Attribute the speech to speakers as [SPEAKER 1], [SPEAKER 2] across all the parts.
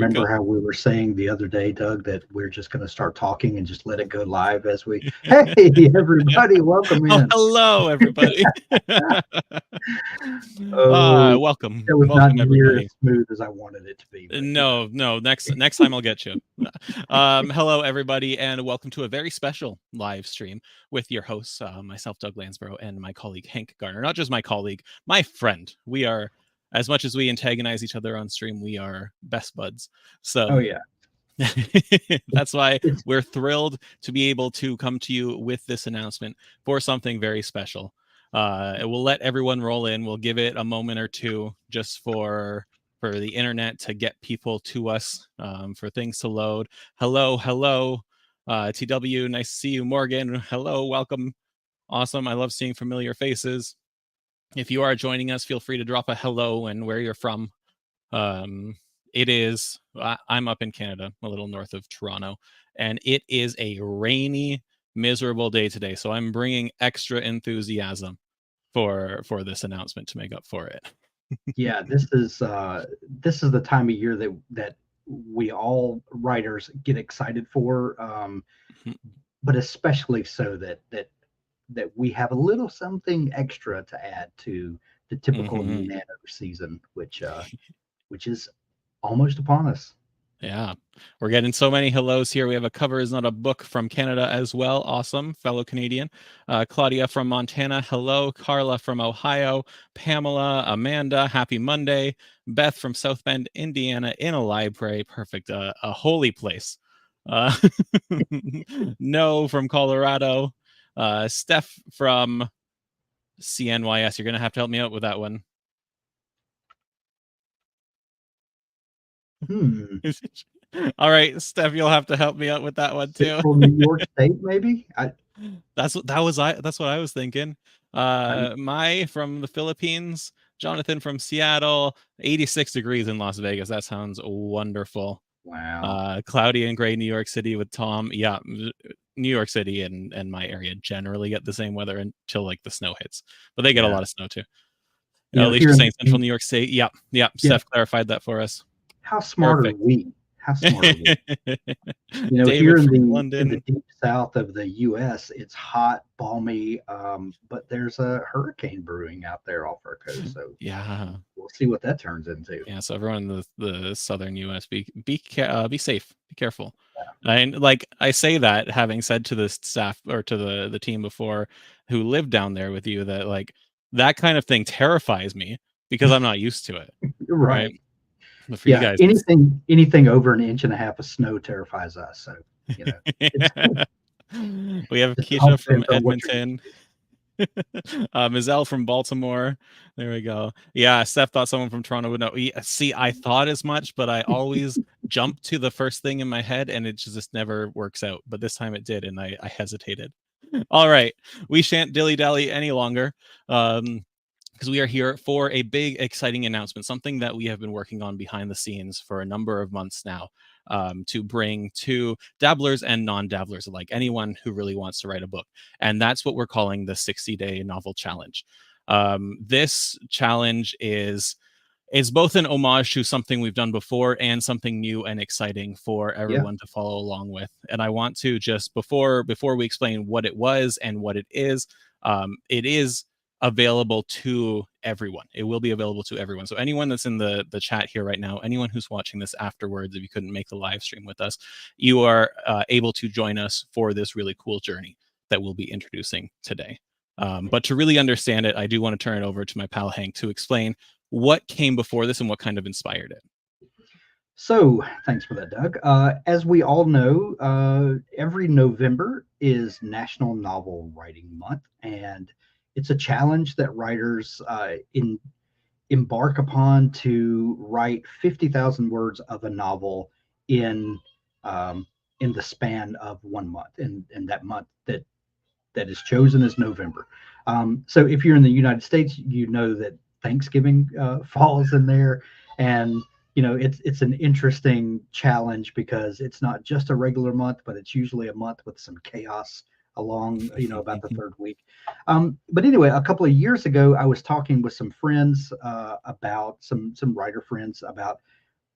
[SPEAKER 1] remember how we were saying the other day, Doug, that we're just going to start talking and just let it go live as we, hey, everybody, welcome
[SPEAKER 2] Oh,
[SPEAKER 1] in.
[SPEAKER 2] hello, everybody.
[SPEAKER 1] Oh,
[SPEAKER 2] Welcome,
[SPEAKER 1] it was not
[SPEAKER 2] welcome,
[SPEAKER 1] near as
[SPEAKER 2] everybody.
[SPEAKER 1] smooth as I wanted it to be, but
[SPEAKER 2] No. Next time I'll get you. Hello, everybody, and welcome to a very special live stream with your hosts, myself, Doug Lansborough, and my colleague Hank Garner. Not just my colleague, my friend. We are, as much as we antagonize each other on stream, we are best buds.
[SPEAKER 1] oh
[SPEAKER 2] So
[SPEAKER 1] yeah,
[SPEAKER 2] that's why
[SPEAKER 1] it's
[SPEAKER 2] we're thrilled to be able to come to you with this announcement for something very special. We'll let everyone roll in. We'll give it a moment or two just for the internet to get people to us, for things to load. Hello, TW. Nice to see you, Morgan. Hello, welcome. Awesome. I love seeing familiar faces. If you are joining us, feel free to drop a hello and where you're from. It is, I'm up in Canada, a little north of Toronto, and it is a rainy, miserable day today. So I'm bringing extra enthusiasm for this announcement to make up for it.
[SPEAKER 1] yeah, this is the time of year that we all writers get excited for, but especially so that we have a little something extra to add to the typical
[SPEAKER 2] Mm-hmm.
[SPEAKER 1] nano season, which is almost upon us.
[SPEAKER 2] Yeah, we're getting so many hellos here. We have a cover is not a book from Canada as well. Awesome, fellow Canadian. Claudia from Montana, hello. Carla from Ohio. Pamela, Amanda, happy Monday. Beth from South Bend, Indiana, in a library. Perfect, a holy place. Uh, no from Colorado. Steph from CNYS. You're going to have to help me out with that one.
[SPEAKER 1] Hmm.
[SPEAKER 2] All right, Steph, you'll have to help me out with that one too.
[SPEAKER 1] Central New York State, maybe.
[SPEAKER 2] That's what I was thinking.
[SPEAKER 1] I'm
[SPEAKER 2] Mai from the Philippines, Jonathan from Seattle, 86 degrees in Las Vegas. That sounds wonderful.
[SPEAKER 1] wow.
[SPEAKER 2] Cloudy and gray New York City with Tom. Yeah, New York City and my area generally get the same weather until like the snow hits, but they get a
[SPEAKER 1] Yeah,
[SPEAKER 2] lot of snow too. Alicia
[SPEAKER 1] here
[SPEAKER 2] saying
[SPEAKER 1] in
[SPEAKER 2] Central New York State. Yeah.
[SPEAKER 1] yeah.
[SPEAKER 2] Steph clarified that for us.
[SPEAKER 1] How smart are
[SPEAKER 2] Perfect.
[SPEAKER 1] we? How smart are we? Here
[SPEAKER 2] David
[SPEAKER 1] in
[SPEAKER 2] from
[SPEAKER 1] the
[SPEAKER 2] London.
[SPEAKER 1] deep south of the U.S., it's hot, balmy, but there's a hurricane brewing out there off our coast, so
[SPEAKER 2] Yeah.
[SPEAKER 1] we'll see what that turns into.
[SPEAKER 2] Yeah, so everyone in the southern U.S., be safe, be careful. And like I say that having said to the staff or to the team before who lived down there with you that like that kind of thing terrifies me because I'm not used to it,
[SPEAKER 1] You're
[SPEAKER 2] right?
[SPEAKER 1] right.
[SPEAKER 2] But for you
[SPEAKER 1] Yeah,
[SPEAKER 2] guys,
[SPEAKER 1] anything over an inch and a half of snow terrifies us. So it's
[SPEAKER 2] we have
[SPEAKER 1] just all
[SPEAKER 2] Keisha from
[SPEAKER 1] depends on what you're used
[SPEAKER 2] Edmonton. Mizelle from Baltimore. There we go. Yeah, Steph thought someone from Toronto would know. See, I thought as much, but I always jump to the first thing in my head and it just never works out. But this time it did, and I hesitated. All right. We shan't dilly-dally any longer. Because we are here for a big, exciting announcement, something that we have been working on behind the scenes for a number of months now, to bring to dabblers and non-dabblers alike, anyone who really wants to write a book. And that's what we're calling the 60-day novel challenge. This challenge is both an homage to something we've done before and something new and exciting for
[SPEAKER 1] Yeah.
[SPEAKER 2] everyone to follow along with. And I want to just before we explain what it was and what it is available to everyone. It will be available to everyone. So anyone that's in the chat here right now, anyone who's watching this afterwards, if you couldn't make the live stream with us, you are able to join us for this really cool journey that we'll be introducing today. But to really understand it, I do want to turn it over to my pal Hank to explain what came before this and what kind of inspired it.
[SPEAKER 1] So thanks for that, Doug. As we all know, every November is National Novel Writing Month, and it's a challenge that writers embark upon to write 50,000 words of a novel in um, in the span of 1 month, and that month that is chosen is November. So if you're in the United States, you know that Thanksgiving falls in there, and it's an interesting challenge because it's not just a regular month, but it's usually a month with some chaos along, about the third week. But anyway, a couple of years ago, I was talking with some friends about some writer friends about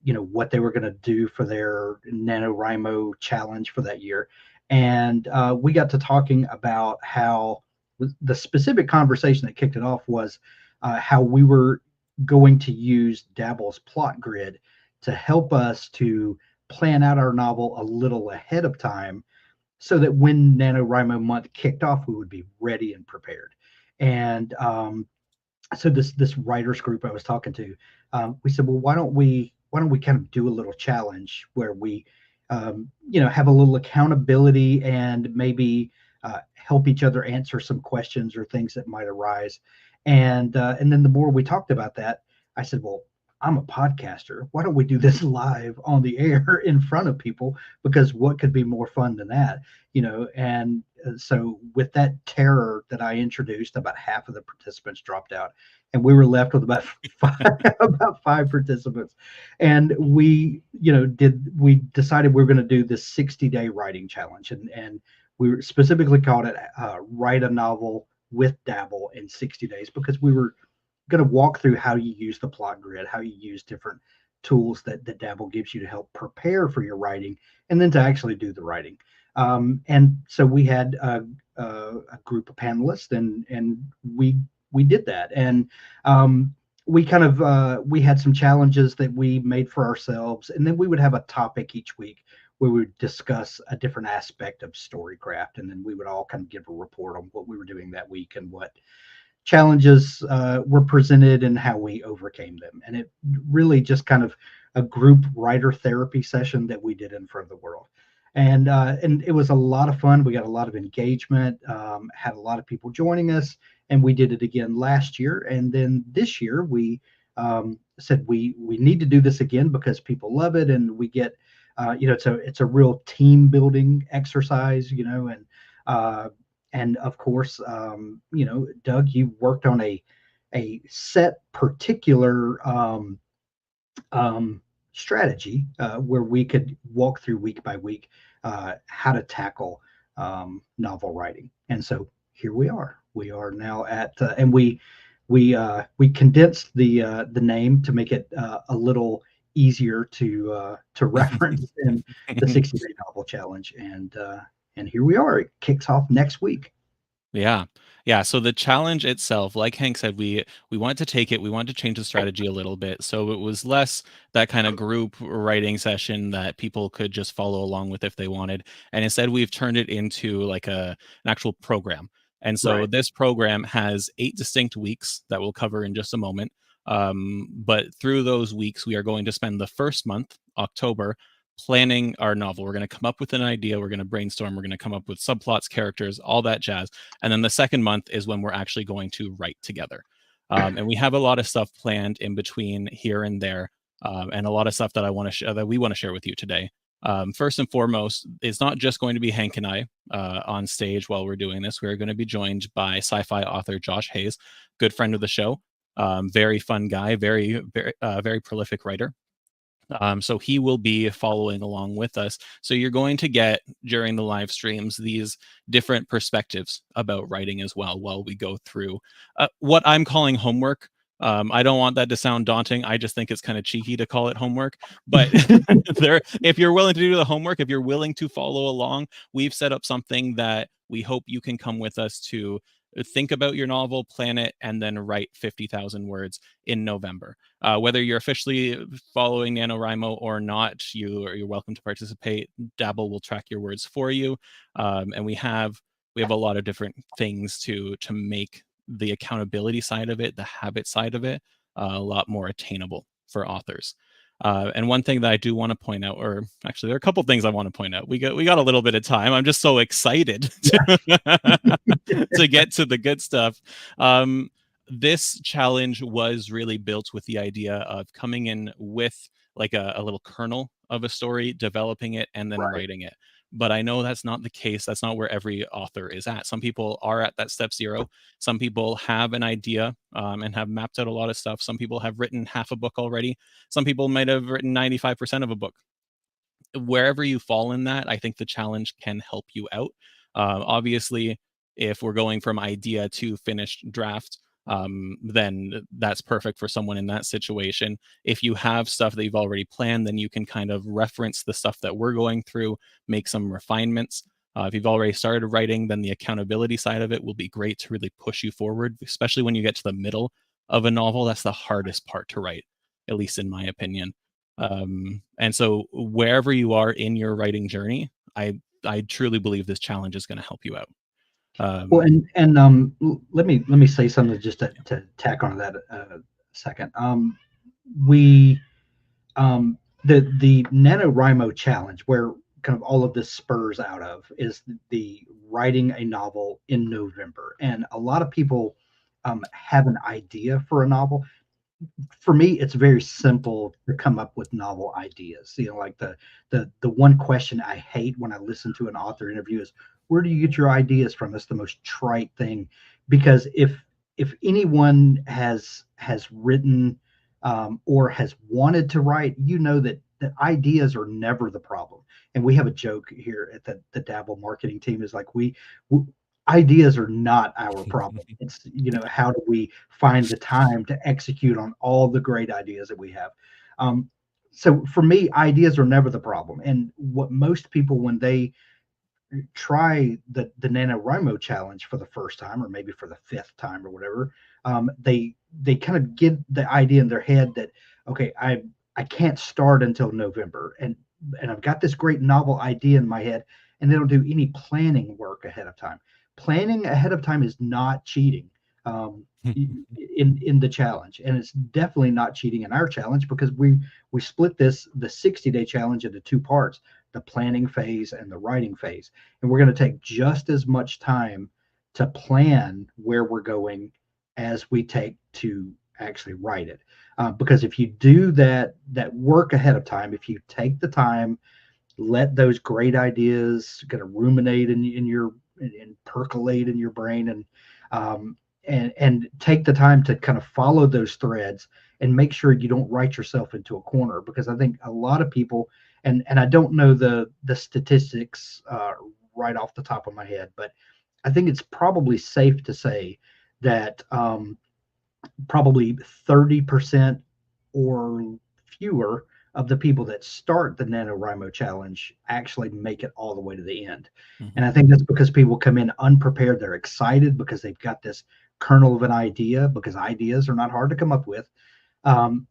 [SPEAKER 1] what they were going to do for their NaNoWriMo challenge for that year. And we got to talking about how the specific conversation that kicked it off was how we were going to use Dabble's plot grid to help us to plan out our novel a little ahead of time so that when NaNoWriMo month kicked off, we would be ready and prepared. And so this writers group I was talking to, we said, well, why don't we kind of do a little challenge where we, have a little accountability and maybe help each other answer some questions or things that might arise. And then the more we talked about that, I said, well, I'm a podcaster. Why don't we do this live on the air in front of people? Because what could be more fun than that, And so with that terror that I introduced, about half of the participants dropped out, and we were left with about five participants. And we decided we were going to do this 60-day writing challenge, and we specifically called it "Write a Novel with Dabble in 60 Days" because we were going to walk through how you use the plot grid, how you use different tools that Dabble gives you to help prepare for your writing, and then to actually do the writing. And so we had a group of panelists, and we did that, and we kind of we had some challenges that we made for ourselves, and then we would have a topic each week where we would discuss a different aspect of storycraft, and then we would all kind of give a report on what we were doing that week and what challenges were presented and how we overcame them. And it really just kind of a group writer therapy session that we did in front of the world. And it was a lot of fun. We got a lot of engagement, had a lot of people joining us, and we did it again last year. And then this year we said we need to do this again because people love it, and we get it's a real team building exercise, and of course, Doug, you worked on a set particular strategy where we could walk through week by week how to tackle novel writing. And so here we are. We are now at and we condensed the name to make it a little easier to reference in the 60-day novel challenge. And here we are. It kicks off next week.
[SPEAKER 2] Yeah. Yeah, so the challenge itself, like Hank said, we wanted to take it, we wanted to change the strategy a little bit. So it was less that kind of group writing session that people could just follow along with if they wanted. And instead we've turned it into like an actual program. And so
[SPEAKER 1] Right.
[SPEAKER 2] this program has 8 distinct weeks that we'll cover in just a moment. But through those weeks, we are going to spend the first month, October, planning our novel. We're going to come up with an idea, we're going to brainstorm, we're going to come up with subplots, characters, all that jazz. And then the second month is when we're actually going to write together. And we have a lot of stuff planned in between here and there, and a lot of stuff that I want to that we want to share with you today. First and foremost, it's not just going to be Hank and I on stage while we're doing this. We're going to be joined by sci-fi author Josh Hayes, good friend of the show, very fun guy, very prolific writer. So he will be following along with us. So you're going to get during the live streams these different perspectives about writing as well while we go through what I'm calling homework. I don't want that to sound daunting. I just think it's kind of cheeky to call it homework. But if you're willing to do the homework, if you're willing to follow along, we've set up something that we hope you can come with us to think about your novel, plan it, and then write 50,000 words in November. Whether you're officially following NaNoWriMo or not, you're welcome to participate. Dabble will track your words for you, and we have a lot of different things to make the accountability side of it, the habit side of it, a lot more attainable for authors. And one thing that I do want to point out, or actually, there are a couple things I want to point out. We got a little bit of time. I'm just so excited to get to the good stuff. This challenge was really built with the idea of coming in with like a little kernel of a story, developing it, and then
[SPEAKER 1] Right.
[SPEAKER 2] writing it. But I know that's not the case. That's not where every author is at. Some people are at that step zero. Some people have an idea and have mapped out a lot of stuff. Some people have written half a book already. Some people might have written 95% of a book. Wherever you fall in that, I think the challenge can help you out. Obviously, if we're going from idea to finished draft, then that's perfect for someone in that situation. If you have stuff that you've already planned, then you can kind of reference the stuff that we're going through, make some refinements. If you've already started writing, then the accountability side of it will be great to really push you forward, especially when you get to the middle of a novel. That's the hardest part to write, at least in my opinion. And so wherever you are in your writing journey, I truly believe this challenge is going to help you out.
[SPEAKER 1] Well,
[SPEAKER 2] Um,
[SPEAKER 1] let me say something just to tack on that second. We the NaNoWriMo challenge, where kind of all of this spurs out of, is the writing a novel in November, and a lot of people have an idea for a novel. For me, it's very simple to come up with novel ideas. Like the one question I hate when I listen to an author interview is, where do you get your ideas from? It's the most trite thing, because if anyone has written or has wanted to write, that ideas are never the problem. And we have a joke here at the Dabble marketing team, is like, we ideas are not our problem. It's, how do we find the time to execute on all the great ideas that we have? Um, so for me, ideas are never the problem. And what most people, when they try the NaNoWriMo challenge for the first time, or maybe for the fifth time or whatever, they kind of get the idea in their head that, okay, I can't start until November, and I've got this great novel idea in my head, and they don't do any planning work ahead of time. Planning ahead of time is not cheating. In the challenge, and it's definitely not cheating in our challenge, because we split the 60-day challenge into two parts: the planning phase and the writing phase. And we're going to take just as much time to plan where we're going as we take to actually write it. Because if you do that work ahead of time, if you take the time, let those great ideas kind of ruminate in your and percolate in your brain, um, and take the time to kind of follow those threads, and make sure you don't write yourself into a corner. Because I think a lot of people, and I don't know the statistics right off the top of my head, but I think it's probably safe to say that probably 30% or fewer of the people that start the NaNoWriMo challenge actually make it all the way to the end. And
[SPEAKER 2] mhm.
[SPEAKER 1] I think that's because people come in unprepared. They're excited because they've got this kernel of an idea, because ideas are not hard to come up with. Um,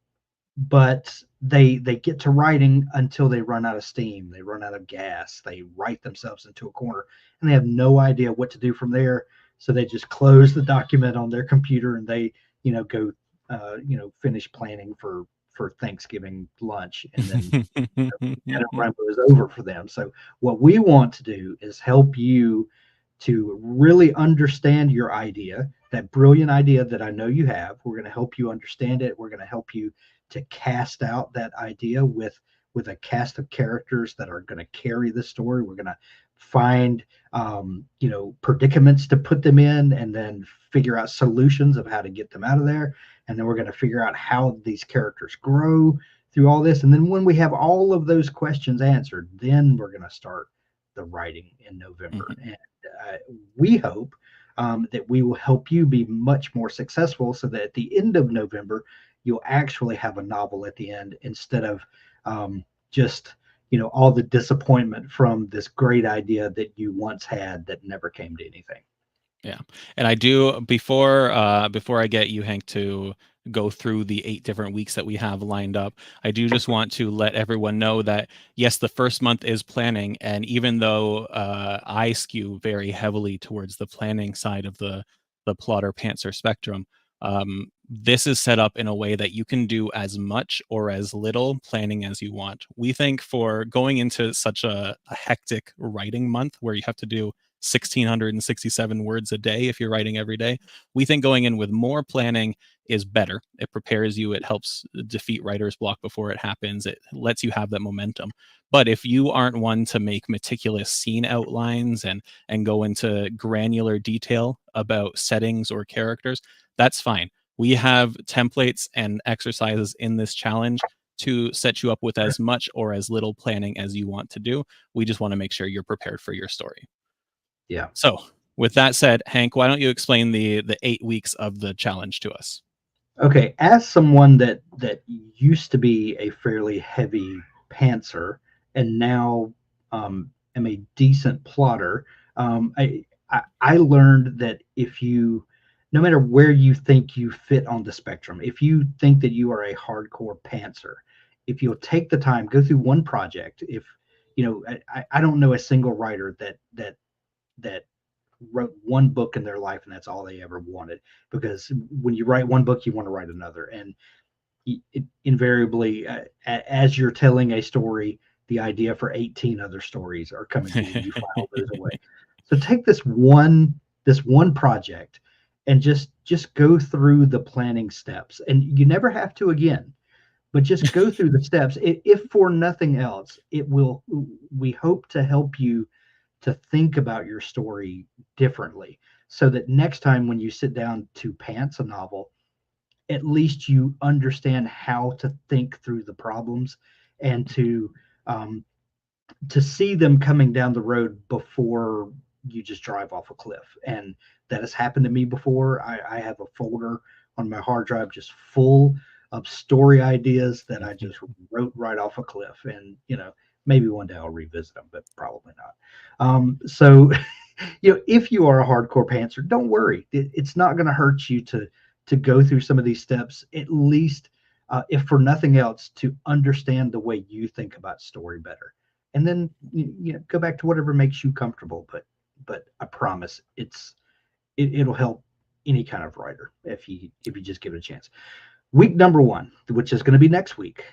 [SPEAKER 1] but they get to writing until they run out of steam, they run out of gas, they write themselves into a corner, and they have no idea what to do from there. So they just close the document on their computer, and they go finish planning for Thanksgiving lunch, and then NaNoWriMo is over for them. So what we want to do is help you to really understand your idea, that brilliant idea that I know you have. We're going to help you understand it. We're going to help you to cast out that idea with a cast of characters that are going to carry the story. We're going to find predicaments to put them in, and then figure out solutions of how to get them out of there. And then we're going to figure out how these characters grow through all this. And then when we have all of those questions answered, then we're going to start the writing in November.
[SPEAKER 2] Mhm.
[SPEAKER 1] And we hope that we will help you be much more successful, so that at the end of November, you'll actually have a novel at the end, instead of just all the disappointment from this great idea that you once had that never came to anything.
[SPEAKER 2] Yeah. And I do, before I get you, Hank, to go through the 8 different weeks that we have lined up, I do just want to let everyone know that yes, the first month is planning, and even though I skew very heavily towards the planning side of the plotter pantser spectrum, this is set up in a way that you can do as much or as little planning as you want. We think for going into such a hectic writing month where you have to do 1,667 words a day if you're writing every day. We think going in with more planning is better. It prepares you, it helps defeat writer's block before it happens, it lets you have that momentum. But if you aren't one to make meticulous scene outlines and go into granular detail about settings or characters, that's fine. We have templates and exercises in this challenge to set you up with as much or as little planning as you want to do. We just want to make sure you're prepared for your story.
[SPEAKER 1] Yeah.
[SPEAKER 2] So, With that said, Hank, why don't you explain the 8 weeks of the challenge to us?
[SPEAKER 1] Okay, as someone that used to be a fairly heavy pantser and now am a decent plotter, I learned that if you, no matter where you think you fit on the spectrum, if you think that you are a hardcore pantser, if you'll take the time, go through one project, if you know, I don't know a single writer that wrote one book in their life and that's all they ever wanted, because when you write one book you want to write another, and invariably as you're telling a story the idea for 18 other stories are coming to you and you file those away. So take this one project and just go through the planning steps, and you never have to again, but just go through the steps. If for nothing else, it will, we hope to help you to think about your story differently, so that next time when you sit down to pants a novel, at least you understand how to think through the problems and um, to see them coming down the road before you just drive off a cliff. And that has happened to me before. I have a folder on my hard drive just full of story ideas that I just wrote right off a cliff. And, maybe one day I'll revisit them, but probably not. So, if you are a hardcore pantser, don't worry. It's not going to hurt you to go through some of these steps, at least, if for nothing else, to understand the way you think about story better. And then go back to whatever makes you comfortable. But I promise it'll help any kind of writer if you just give it a chance. Week number one, which is going to be next week.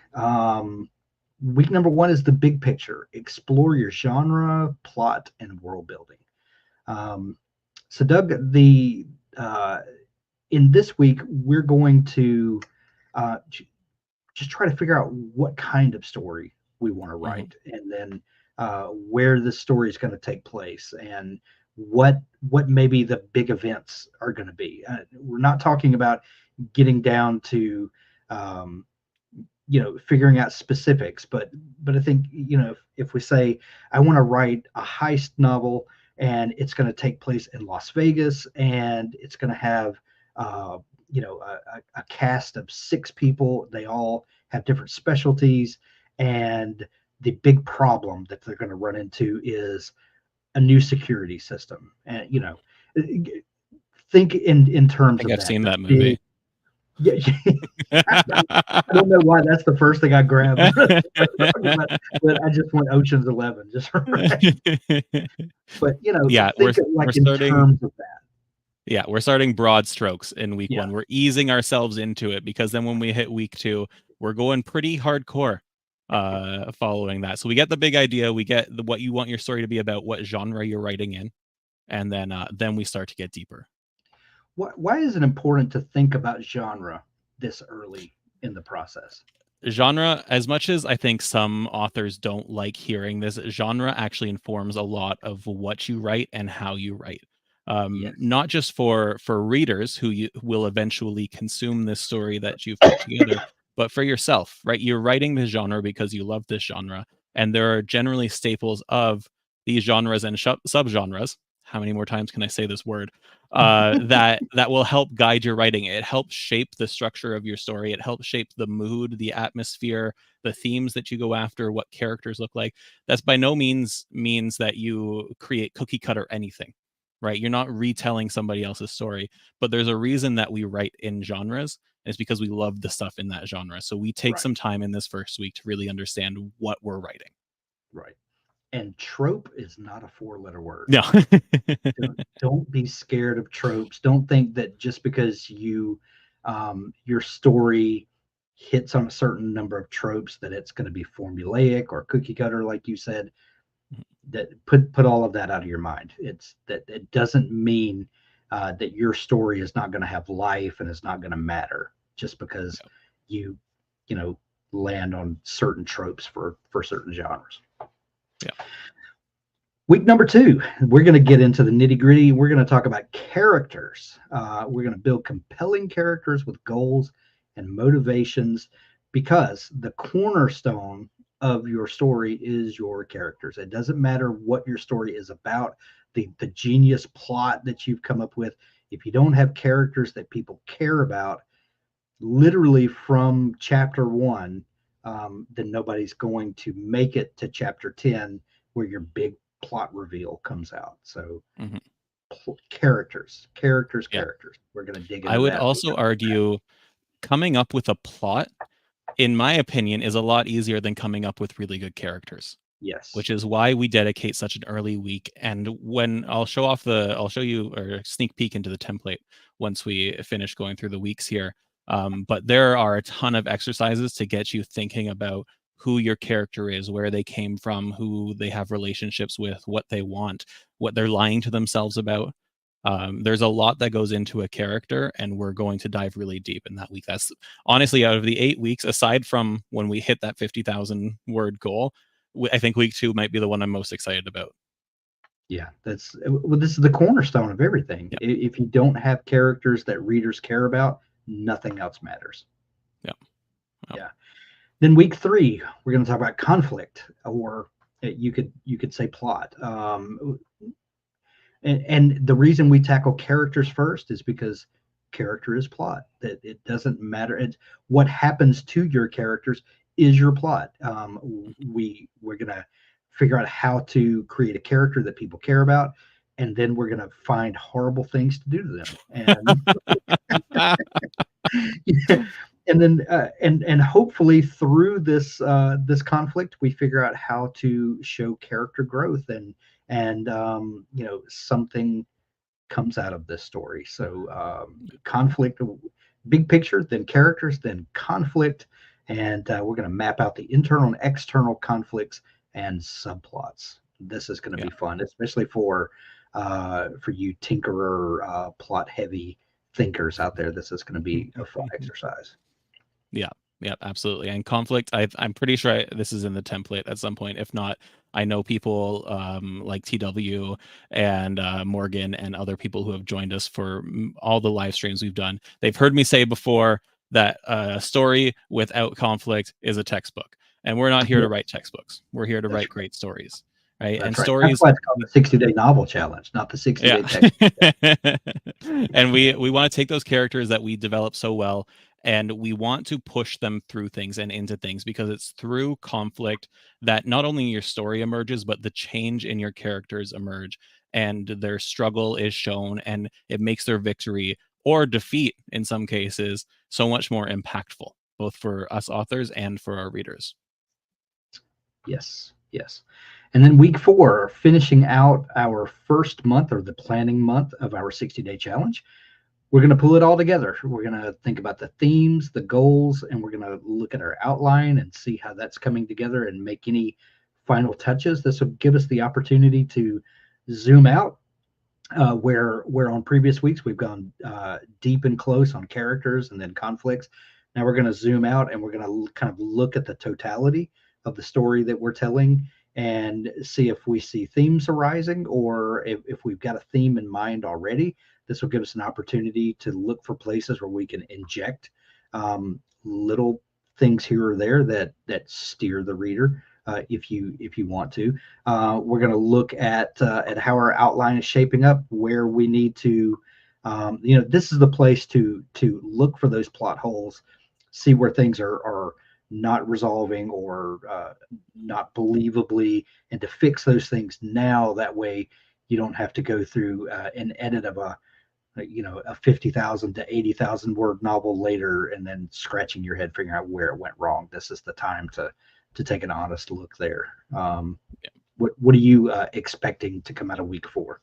[SPEAKER 1] Week number one is the big picture. Explore your genre, plot, and world building. So Doug, the in this week we're going to uh, just try to figure out what kind of story we want to
[SPEAKER 2] Mhm.
[SPEAKER 1] write, and then where the story is going to take place, and what maybe the big events are going to be. We're not talking about getting down to um, figuring out specifics, but I think if we say I want to write a heist novel and it's going to take place in Las Vegas and it's going to have uh, a cast of 6 people. They all have different specialties, and the big problem that they're going to run into is a new security system. And think in
[SPEAKER 2] I
[SPEAKER 1] terms
[SPEAKER 2] think
[SPEAKER 1] of
[SPEAKER 2] I've
[SPEAKER 1] that.
[SPEAKER 2] seen
[SPEAKER 1] The
[SPEAKER 2] that
[SPEAKER 1] big,
[SPEAKER 2] movie.
[SPEAKER 1] yeah, I don't know why that's the first thing I grabbed, but I just went Ocean's 11, just right. But
[SPEAKER 2] Yeah,
[SPEAKER 1] think of like
[SPEAKER 2] we're
[SPEAKER 1] in
[SPEAKER 2] starting
[SPEAKER 1] terms of that.
[SPEAKER 2] yeah, we're starting broad strokes in week
[SPEAKER 1] Yeah,
[SPEAKER 2] 1. We're easing ourselves into it because then when we hit week 2, we're going pretty hardcore following that. So we get the big idea, we get what you want your story to be about, what genre you're writing in, and then we start to get deeper.
[SPEAKER 1] why is it important to think about genre this early in the process?
[SPEAKER 2] Genre, as much as I think some authors don't like hearing this, genre actually informs a lot of what you write and how you write.
[SPEAKER 1] Yes.
[SPEAKER 2] Not just for readers who will eventually consume this story that you've put together, but for yourself, right? You're writing this genre because you love this genre, and there are generally staples of these genres and subgenres. How many more times can I say this word? That will help guide your writing. It helps shape the structure of your story. It helps shape the mood, the atmosphere, the themes that you go after, what characters look like. That's by no means that you create cookie cutter anything, right? You're not retelling somebody else's story, but there's a reason that we write in genres. And it's because we love the stuff in that genre. So we take
[SPEAKER 1] Right,
[SPEAKER 2] some time in this first week to really understand what we're writing.
[SPEAKER 1] right. And trope is not a four-letter word.
[SPEAKER 2] No.
[SPEAKER 1] Don't be scared of tropes. Don't think that just because your story hits on a certain number of tropes that it's going to be formulaic or cookie cutter, like you said. That put all of that out of your mind. It's that it doesn't mean that your story is not going to have life and it's not going to matter just because you you know land on certain tropes for certain genres.
[SPEAKER 2] Yeah.
[SPEAKER 1] Week number two, we're going to get into the nitty gritty. We're going to talk about characters. We're going to build compelling characters with goals and motivations, because the cornerstone of your story is your characters. It doesn't matter what your story is about, the genius plot that you've come up with. If you don't have characters that people care about, literally from chapter one, then nobody's going to make it to chapter 10 where your big plot reveal comes out. So,
[SPEAKER 2] Mhm.
[SPEAKER 1] characters, characters,
[SPEAKER 2] Yeah.
[SPEAKER 1] characters. We're going to dig
[SPEAKER 2] I
[SPEAKER 1] into
[SPEAKER 2] would
[SPEAKER 1] that.
[SPEAKER 2] also argue coming up with a plot, in my opinion, is a lot easier than coming up with really good characters,
[SPEAKER 1] Yes.
[SPEAKER 2] which is why we dedicate such an early week. And when I'll show you or sneak peek into the template once we finish going through the weeks here. But there are a ton of exercises to get you thinking about who your character is, where they came from, who they have relationships with, what they want, what they're lying to themselves about. There's a lot that goes into a character, and we're going to dive really deep in that week. That's honestly, out of the 8 weeks, aside from when we hit that 50,000 word goal, I think week 2 might be the one I'm most excited about.
[SPEAKER 1] Yeah, that's well, this is the cornerstone of everything.
[SPEAKER 2] Yeah,
[SPEAKER 1] If you don't have characters that readers care about, nothing else matters.
[SPEAKER 2] yeah, yeah,
[SPEAKER 1] Yeah. Then week three, we're going to talk about conflict, or you could say plot. And the reason we tackle characters first is because character is plot. That it doesn't matter. It's what happens to your characters is your plot. We're gonna figure out how to create a character that people care about, and then we're gonna find horrible things to do to them. And and then and hopefully through this conflict we figure out how to show character growth, and something comes out of this story. So conflict, big picture, then characters, then conflict, and we're going to map out the internal and external conflicts and subplots. This is going to
[SPEAKER 2] yeah.
[SPEAKER 1] be fun, especially for you tinkerer, plot heavy thinkers out there. This is going to be a fun exercise.
[SPEAKER 2] Yeah, yeah, absolutely. And conflict, I'm pretty sure this is in the template at some point. If not, I know people like TW and Morgan and other people who have joined us for all the live streams we've done. They've heard me say before that a story without conflict is a textbook. And we're not here to
[SPEAKER 1] Yes,
[SPEAKER 2] write textbooks. We're here to
[SPEAKER 1] that's
[SPEAKER 2] write
[SPEAKER 1] right.
[SPEAKER 2] great stories, right? And
[SPEAKER 1] That's right. That's
[SPEAKER 2] stories,
[SPEAKER 1] why it's called the 60-day novel challenge, not the 60-day
[SPEAKER 2] yeah.
[SPEAKER 1] text.
[SPEAKER 2] And we want to take those characters that we develop so well, and we want to push them through things and into things, because it's through conflict that not only your story emerges, but the change in your characters emerge, and their struggle is shown, and it makes their victory or defeat in some cases so much more impactful, both for us authors and for our readers.
[SPEAKER 1] Yes, yes. And then week four, finishing out our first month or the planning month of our 60-day challenge, we're going to pull it all together. We're going to think about the themes, the goals, and we're going to look at our outline and see how that's coming together and make any final touches. This will give us the opportunity to zoom out, where on previous weeks we've gone deep and close on characters and then conflicts. Now we're going to zoom out and we're going to kind of look at the totality of the story that we're telling and see if we see themes arising, or if we've got a theme in mind already. This will give us an opportunity to look for places where we can inject little things here or there that steer the reader, if you want to. We're going to look at how our outline is shaping up, where we need to, this is the place to look for those plot holes, see where things are not resolving or not believably, and to fix those things now. That way, you don't have to go through an edit of a 50,000 to 80,000 word novel later and then scratching your head figuring out where it went wrong. This is the time to take an honest look there. What are you expecting to come out of week four?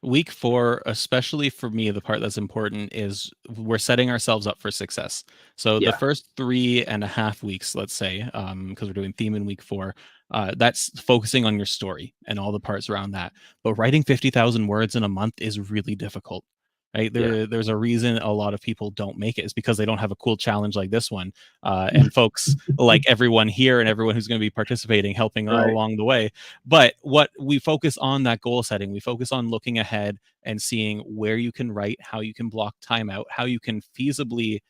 [SPEAKER 2] Week 4, especially for me, the part that's important is we're setting ourselves up for success. So the
[SPEAKER 1] Yeah.
[SPEAKER 2] first 3.5 weeks, let's say, because we're doing theme in week 4, that's focusing on your story and all the parts around that. But writing 50,000 words in a month is really difficult. Right?
[SPEAKER 1] Yeah.
[SPEAKER 2] There's a reason a lot of people don't make it. It's because they don't have a cool challenge like this one. And folks like everyone here and everyone who's going to be participating, helping
[SPEAKER 1] Right.
[SPEAKER 2] along the way. But what we focus on, that goal setting, we focus on looking ahead and seeing where you can write, how you can block time out, how you can feasibly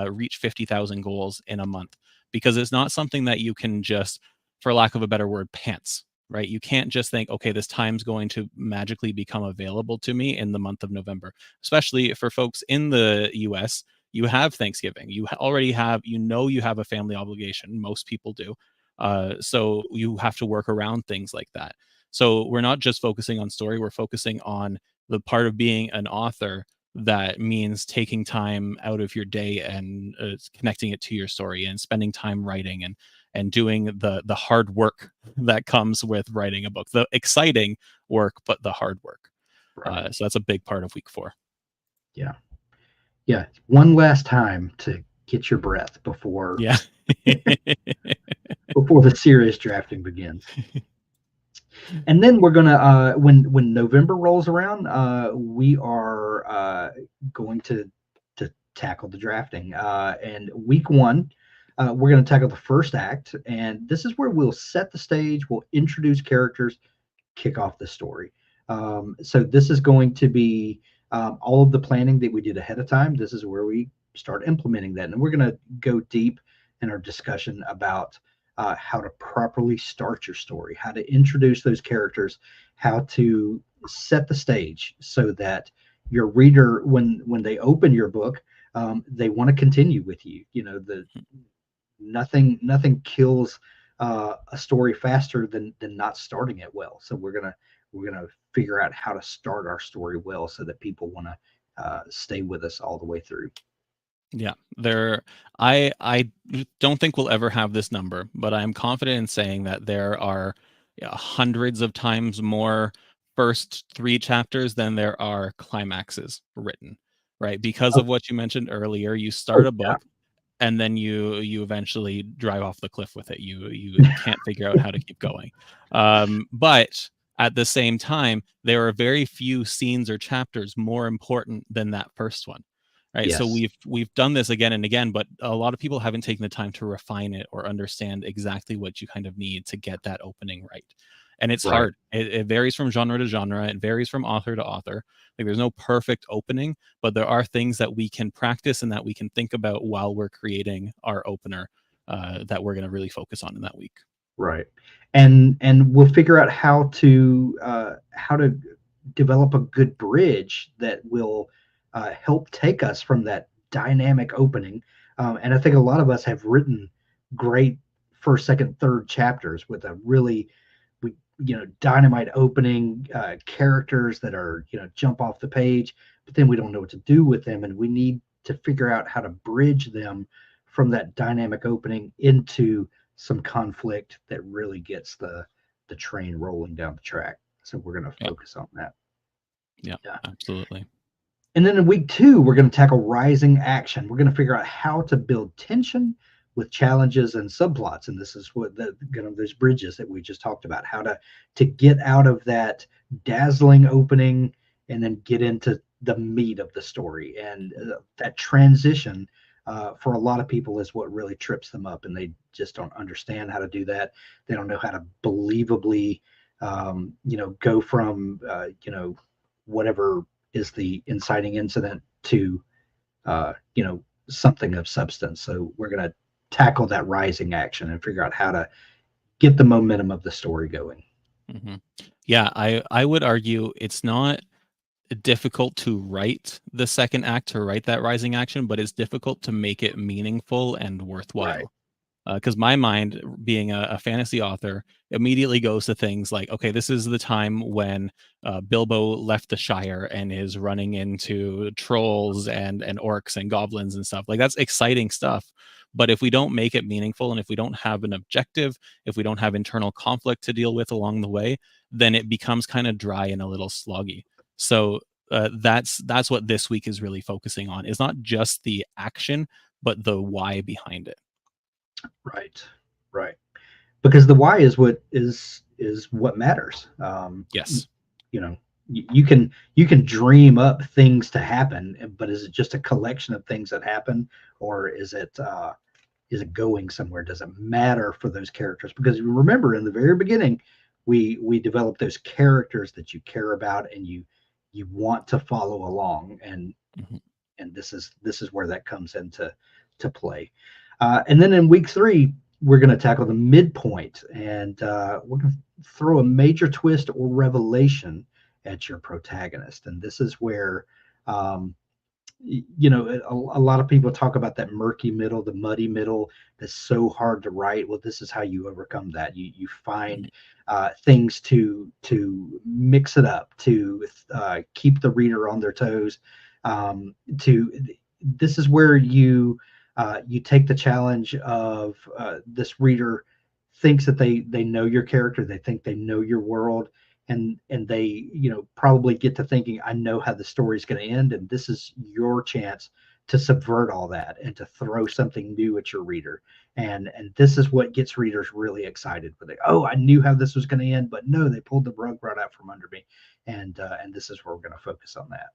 [SPEAKER 2] reach 50,000 goals in a month. because it's not something that you can just, for lack of a better word, pants, right? You can't just think, okay, this time's going to magically become available to me in the month of November. Especially for folks in the US, you have Thanksgiving. You already have, you have a family obligation. Most people do. So you have to work around things like that. So we're not just focusing on story, we're focusing on the part of being an author that means taking time out of your day and connecting it to your story and spending time writing and doing the hard work that comes with writing a book, the exciting work, but the hard work.
[SPEAKER 1] Right.
[SPEAKER 2] So that's a big part of week 4.
[SPEAKER 1] Yeah. Yeah. One last time to get your breath
[SPEAKER 2] Yeah.
[SPEAKER 1] before the serious drafting begins. And then we're gonna when November rolls around, we are going to tackle the drafting. And week 1, we're going to tackle the first act, and this is where we'll set the stage, we'll introduce characters, kick off the story. So this is going to be all of the planning that we did ahead of time. This is where we start implementing that, and we're going to go deep in our discussion about how to properly start your story, how to introduce those characters, how to set the stage so that your reader, when they open your book, they want to continue with you. You know, the nothing kills a story faster than not starting it well. So we're gonna figure out how to start our story well so that people want to stay with us all the way through.
[SPEAKER 2] Yeah, there. I don't think we'll ever have this number, but I'm confident in saying that there are, yeah, hundreds of times more first 3 chapters than there are climaxes written, right? Because
[SPEAKER 1] Oh,
[SPEAKER 2] of what you mentioned earlier, you
[SPEAKER 1] oh
[SPEAKER 2] start a
[SPEAKER 1] yeah,
[SPEAKER 2] book and then you eventually drive off the cliff with it. You can't figure out how to keep going. But at the same time, there are very few scenes or chapters more important than that first one. Right. So
[SPEAKER 1] yes,
[SPEAKER 2] we've done this again and again, but a lot of people haven't taken the time to refine it or understand exactly what you kind of need to get that opening right. And it's
[SPEAKER 1] right,
[SPEAKER 2] hard. It varies from genre to genre. It varies from author to author. Like there's no perfect opening, but there are things that we can practice and that we can think about while we're creating our opener, that we're going to really focus on in that week.
[SPEAKER 1] right, and we'll figure out how to develop a good bridge that will help take us from that dynamic opening. And I think a lot of us have written great first, second, third chapters with a really, dynamite opening, characters that are, jump off the page, but then we don't know what to do with them, and we need to figure out how to bridge them from that dynamic opening into some conflict that really gets the train rolling down the track. So we're going to
[SPEAKER 2] Yeah,
[SPEAKER 1] focus on that.
[SPEAKER 2] yeah,
[SPEAKER 1] Yeah.
[SPEAKER 2] absolutely.
[SPEAKER 1] And then in week 2, we're going to tackle rising action. We're going to figure out how to build tension with challenges and subplots. And this is what those bridges that we just talked about, how to get out of that dazzling opening and then get into the meat of the story. And that transition for a lot of people is what really trips them up. And they just don't understand how to do that. They don't know how to believably, go from, whatever is the inciting incident to something of substance. So we're going to tackle that rising action and figure out how to get the momentum of the story going.
[SPEAKER 2] Hmm. Yeah, I would argue it's not difficult to write the second act, to write that rising action, but it's difficult to make it meaningful and
[SPEAKER 1] Right.
[SPEAKER 2] worthwhile. Because my mind, being a fantasy author, immediately goes to things like, okay, this is the time when Bilbo left the Shire and is running into trolls and orcs and goblins and stuff. Like that's exciting stuff. But if we don't make it meaningful and if we don't have an objective, if we don't have internal conflict to deal with along the way, then it becomes kind of dry and a little sloggy. So that's what this week is really focusing on. Is not just the action, but the why behind it.
[SPEAKER 1] Right. Right. Because the why is what matters.
[SPEAKER 2] Yes.
[SPEAKER 1] You know, you can dream up things to happen, but is it just a collection of things that happen, or is it going somewhere? Does it matter for those characters? Because remember, in the very beginning, we develop those characters that you care about and you want to follow along, and
[SPEAKER 2] Mhm.
[SPEAKER 1] and this is where that comes into to play. And then in week 3, we're going to tackle the midpoint, and we're going to throw a major twist or revelation at your protagonist. And this is where, um, a lot of people talk about that murky middle, the muddy middle that's so hard to write. Well, this is how you overcome that. You find things to mix it up, to keep the reader on their toes. To This is where you take the challenge of this reader thinks that they know your character, they think they know your world, and they probably get to thinking, I know how the story's going to end, and this is your chance to subvert all that and to throw something new at your reader. And this is what gets readers really excited, but they, oh, I knew how this was going to end, but no, they pulled the rug right out from under me. And this is where we're going to focus on that.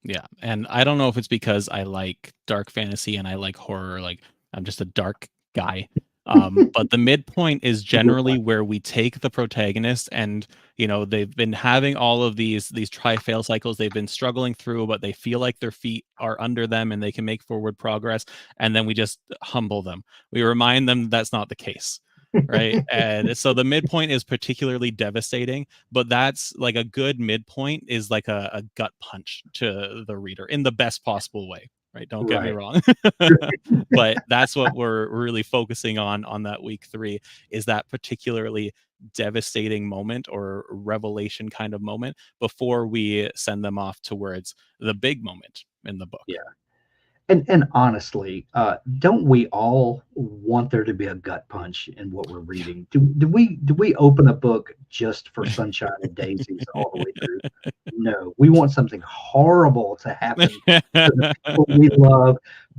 [SPEAKER 2] Yeah, and I don't know if it's because I like dark fantasy and I like horror, like, I'm just a dark guy. But the midpoint is generally where we take the protagonist and, they've been having all of these try-fail cycles they've been struggling through, but they feel like their feet are under them and they can make forward progress, and then we just humble them. We remind them that's not the case, right? And so the midpoint is particularly devastating, but that's like a good midpoint is like a gut punch to the reader in the best possible way, right? Don't get me
[SPEAKER 1] Right.
[SPEAKER 2] wrong. But that's what we're really focusing on that week 3, is that particularly devastating moment or revelation kind of moment before we send them off towards the big moment in the book.
[SPEAKER 1] Yeah. And honestly, don't we all want there to be a gut punch in what we're reading? Do we open a book just for sunshine and daisies all the way through? No, we want something horrible to happen to the people we love.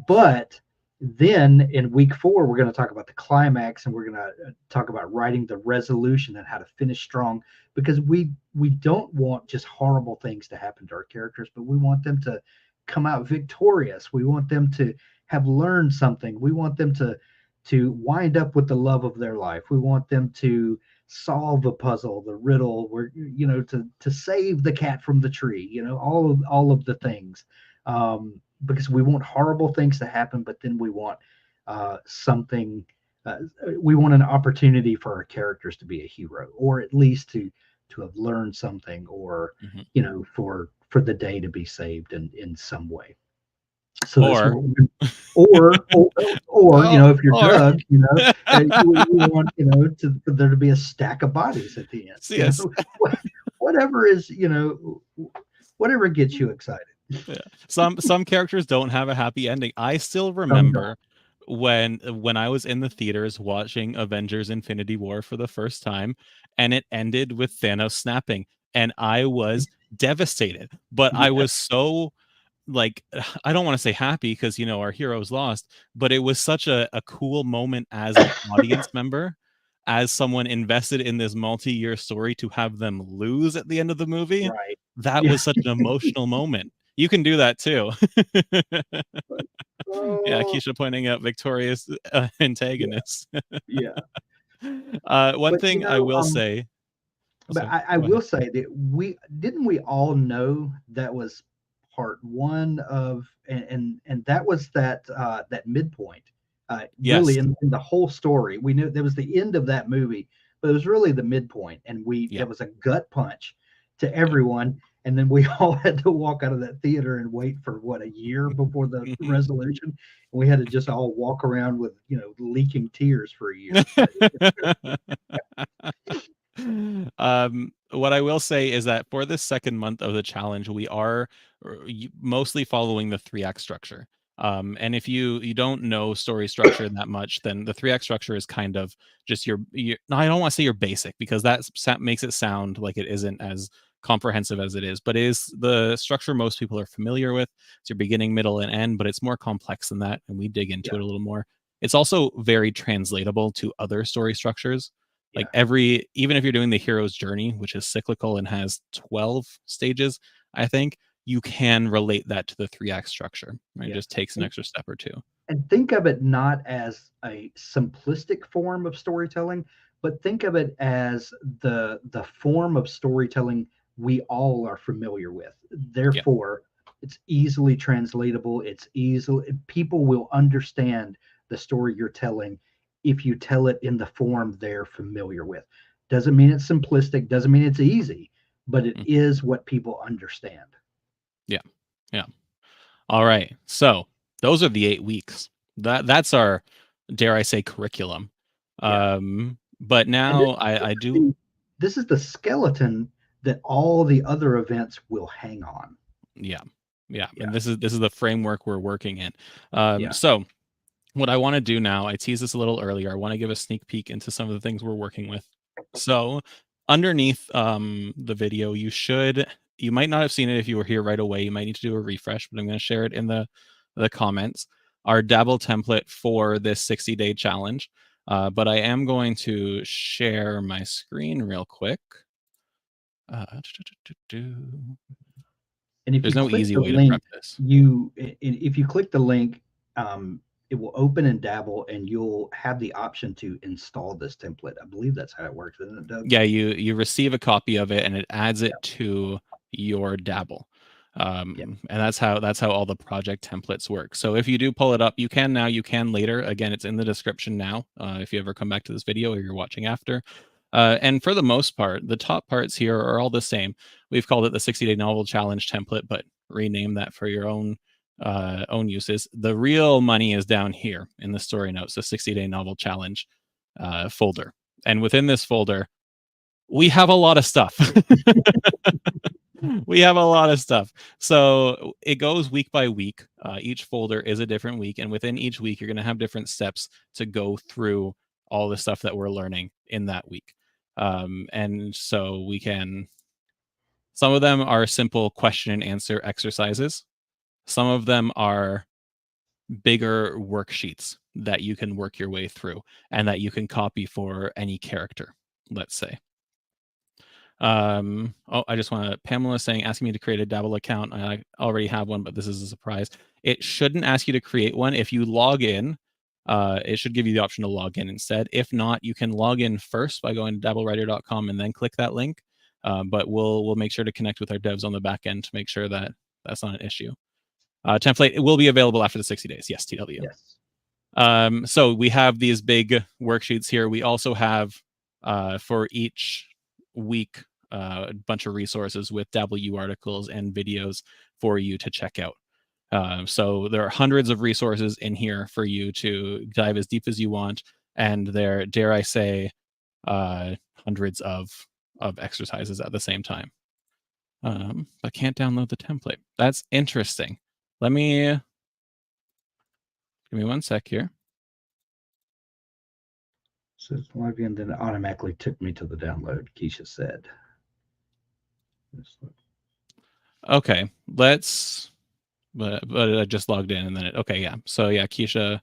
[SPEAKER 1] But then in week 4, we're going to talk about the climax, and we're going to talk about writing the resolution and how to finish strong, because we don't want just horrible things to happen to our characters, but we want them to come out victorious. We want them to have learned something. We want them to wind up with the love of their life. We want them to solve a puzzle, the riddle, where to save the cat from the tree. All of the things, because we want horrible things to happen, but then we want something. We want an opportunity for our characters to be a hero, or at least to have learned something, or
[SPEAKER 2] Mhm.
[SPEAKER 1] for the day to be saved in some way. So that's
[SPEAKER 2] Or
[SPEAKER 1] what we're, or if you're
[SPEAKER 2] or
[SPEAKER 1] Doug, you want for there to be a stack of bodies at the end.
[SPEAKER 2] yes.
[SPEAKER 1] Whatever is whatever gets you excited.
[SPEAKER 2] Yeah. Some characters don't have a happy ending. I still
[SPEAKER 1] Some don't.
[SPEAKER 2] remember when I was in the theaters watching Avengers Infinity War for the first time, and it ended with Thanos snapping, and I was devastated. But I
[SPEAKER 1] Yeah,
[SPEAKER 2] was so, like, I don't want to say happy because our heroes lost, but it was such a cool moment as an audience member, as someone invested in this multi-year story, to have them lose at the end of the movie.
[SPEAKER 1] right.
[SPEAKER 2] That
[SPEAKER 1] Yeah.
[SPEAKER 2] was such an emotional moment. You can do that too. Yeah,
[SPEAKER 1] Oh,
[SPEAKER 2] Keisha pointing out victorious
[SPEAKER 1] yeah,
[SPEAKER 2] antagonists.
[SPEAKER 1] yeah.
[SPEAKER 2] One
[SPEAKER 1] But
[SPEAKER 2] thing I will say. Oh,
[SPEAKER 1] but
[SPEAKER 2] sorry.
[SPEAKER 1] I
[SPEAKER 2] Go
[SPEAKER 1] will
[SPEAKER 2] ahead.
[SPEAKER 1] say that we all know that was part one of, and that was that midpoint. Really,
[SPEAKER 2] Yes.
[SPEAKER 1] in the whole story, we knew that was the end of that movie, but it was really the midpoint, and we
[SPEAKER 2] Yeah.
[SPEAKER 1] that was a gut punch to
[SPEAKER 2] Yeah.
[SPEAKER 1] everyone. And then we all had to walk out of that theater and wait for what, a year before the resolution. And we had to just all walk around with leaking tears for a year. But
[SPEAKER 2] What I will say is that for this second month of the challenge, we are mostly following the 3-act structure. And if you don't know story structure that much, then the 3-act structure is kind of just your no, I don't want to say your basic, because that makes it sound like it isn't as comprehensive as it is, but it is the structure most people are familiar with. It's your beginning, middle, and end, but it's more complex than that, and we dig into
[SPEAKER 1] yeah,
[SPEAKER 2] it a little more. It's also very translatable to other story structures. Like,
[SPEAKER 1] yeah,
[SPEAKER 2] even if you're doing the hero's journey, which is cyclical and has 12 stages, I think you can relate that to the 3-act structure, right? It
[SPEAKER 1] yeah.
[SPEAKER 2] just takes an extra step or two.
[SPEAKER 1] And think of it not as a simplistic form of storytelling, but think of it as the form of storytelling we all are familiar with. Therefore, it's easily translatable. It's easily, people will understand the story you're telling if you tell it in the form they're familiar with. Doesn't mean it's simplistic, doesn't mean it's easy, but it
[SPEAKER 2] Mm.
[SPEAKER 1] is what people understand.
[SPEAKER 2] Yeah. Yeah. All right. So those are the 8 weeks. That's our, dare I say, curriculum.
[SPEAKER 1] Yeah.
[SPEAKER 2] But
[SPEAKER 1] And this,
[SPEAKER 2] now
[SPEAKER 1] this
[SPEAKER 2] I
[SPEAKER 1] is
[SPEAKER 2] do.
[SPEAKER 1] the this is the skeleton that all the other events will hang on.
[SPEAKER 2] Yeah. Yeah.
[SPEAKER 1] Yeah.
[SPEAKER 2] And this is the framework we're working in.
[SPEAKER 1] Yeah.
[SPEAKER 2] So what I want to do now, I teased this a little earlier. I want to give a sneak peek into some of the things we're working with. So underneath the video, you might not have seen it if you were here right away. You might need to do a refresh, but I'm going to share it in the comments. Our Dabble template for this 60-day challenge. But I am going to share my screen real quick.
[SPEAKER 1] And if
[SPEAKER 2] There's
[SPEAKER 1] you
[SPEAKER 2] no
[SPEAKER 1] click
[SPEAKER 2] easy
[SPEAKER 1] the
[SPEAKER 2] way to prep
[SPEAKER 1] link,
[SPEAKER 2] this.
[SPEAKER 1] if you click the link, it will open in Dabble, and you'll have the option to install this template. I believe that's how it works, isn't it, Doug?
[SPEAKER 2] Yeah, you receive a copy of it and it adds it to your Dabble.
[SPEAKER 1] Yeah.
[SPEAKER 2] And that's how all the project templates work. So if you do pull it up, you can now, you can later. Again, it's in the description now. If you ever come back to this video or you're watching after. And for the most part, the top parts here are all the same. We've called it the 60-day novel challenge template, but rename that for your own uses. The real money is down here in the story notes, the 60-day novel challenge folder. And within this folder, we have a lot of stuff. We have a lot of stuff. So it goes week by week. Each folder is a different week. And within each week, you're going to have different steps to go through all the stuff that we're learning in that week. And so some of them are simple question and answer exercises. Some of them are bigger worksheets that you can work your way through and that you can copy for any character, let's say. I just want to, Pamela saying, asking me to create a Dabble account. I already have one, but this is a surprise. It shouldn't ask you to create one. If you log in, it should give you the option to log in instead. If not, you can log in first by going to dabblewriter.com and then click that link. But we'll make sure to connect with our devs on the back end to make sure that that's not an issue. Template, it will be available after the 60 days. Yes, TW.
[SPEAKER 1] Yes.
[SPEAKER 2] So we have these big worksheets here. We also have for each week a bunch of resources with Dabble articles and videos for you to check out. So there are hundreds of resources in here for you to dive as deep as you want, and there, dare I say, hundreds of exercises at the same time. But can't download the template. That's interesting. Let me give me one sec here.
[SPEAKER 1] So it's log in, then it automatically took me to the download, Keisha said.
[SPEAKER 2] Okay, let's. But I just logged in and then okay, yeah. So yeah, Keisha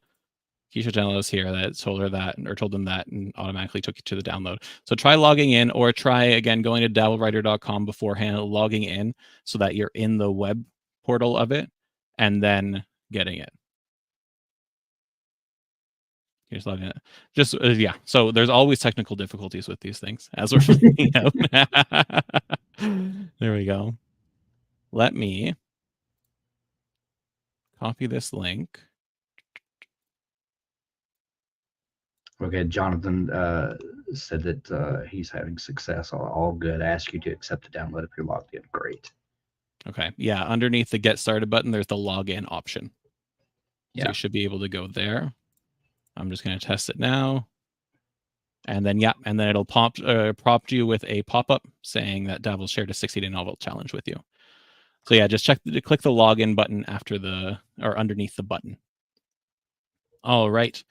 [SPEAKER 2] channel is here that told her that or told them that and automatically took you to the download. So try logging in or try again going to dabblewriter.com beforehand, logging in so that you're in the web portal of it and then getting it. Just logging in. Just yeah. So there's always technical difficulties with these things as we're finding out. There we go. Let me copy this link.
[SPEAKER 1] Okay, Jonathan said that he's having success. All good. Ask you to accept the download if you're logged in. Great.
[SPEAKER 2] Okay. Yeah. Underneath the get started button, there's the login option.
[SPEAKER 1] Yeah.
[SPEAKER 2] So you should be able to go there. I'm just going to test it now. And then, yeah, and then it'll prompt you with a pop-up saying that Dabble shared a 60-day novel challenge with you. So yeah, just click the login button after or underneath the button. All right.